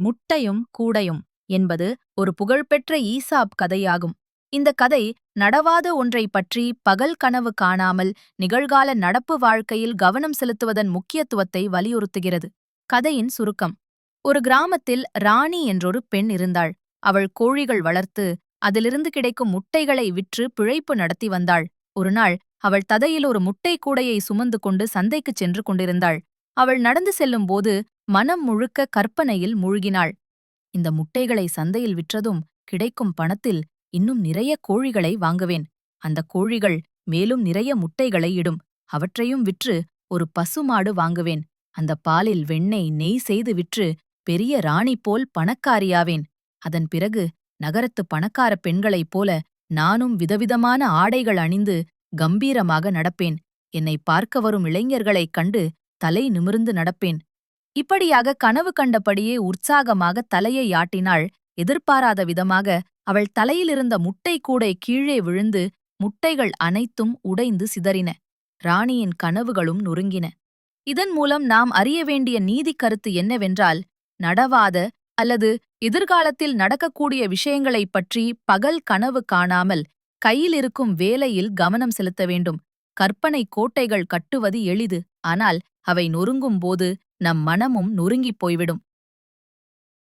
முட்டையும் கூடையும் என்பது ஒரு புகழ்பெற்ற ஈசாப் கதையாகும். இந்த கதை நடவாத ஒன்றை பற்றி பகல் கனவு காணாமல் நிகழ்கால நடப்பு வாழ்க்கையில் கவனம் செலுத்துவதன் முக்கியத்துவத்தை வலியுறுத்துகிறது. கதையின் சுருக்கம்: ஒரு கிராமத்தில் ராணி என்றொரு பெண் இருந்தாள். அவள் கோழிகள் வளர்த்து அதிலிருந்து கிடைக்கும் முட்டைகளை விற்று பிழைப்பு நடத்தி வந்தாள். ஒருநாள் அவள் ததையில் ஒரு முட்டை கூடையை சுமந்து கொண்டு சந்தைக்குச் சென்று கொண்டிருந்தாள். அவள் நடந்து செல்லும்போது மனம் முழுக்க கற்பனையில் மூழ்கினாள். இந்த முட்டைகளை சந்தையில் விற்றதும் கிடைக்கும் பணத்தில் இன்னும் நிறைய கோழிகளை வாங்குவேன். அந்த கோழிகள் மேலும் நிறைய முட்டைகளை இடும். அவற்றையும் விற்று ஒரு பசுமாடு வாங்குவேன். அந்த பாலில் வெண்ணெய், நெய் செய்து விற்று பெரிய ராணி போல் பணக்காரியாவேன். அதன் பிறகு நகரத்து பணக்கார பெண்களைப் போல நானும் விதவிதமான ஆடைகள் அணிந்து கம்பீரமாக நடப்பேன். என்னை பார்க்க வரும் இளைஞர்களைக் கண்டு தலை நிமிர்ந்து நடப்பேன். இப்படியாக கனவு கண்டபடியே உற்சாகமாக தலையை ஆட்டினாள். எதிர்பாராத விதமாக அவள் தலையிலிருந்த முட்டை கூடை கீழே விழுந்து முட்டைகள் அனைத்தும் உடைந்து சிதறின. ராணியின் கனவுகளும் நொறுங்கின. இதன் மூலம் நாம் அறிய வேண்டிய நீதிக் கருத்து என்னவென்றால், நடவாத அல்லது எதிர்காலத்தில் நடக்கக்கூடிய விஷயங்களைப் பற்றி பகல் கனவு காணாமல் கையில் இருக்கும் வேலையில் கவனம் செலுத்த வேண்டும். கற்பனை கோட்டைகள் கட்டுவது எளிது, ஆனால் அவை நொறுங்கும்போது நம் மனமும் நொறுங்கிப் போய்விடும்.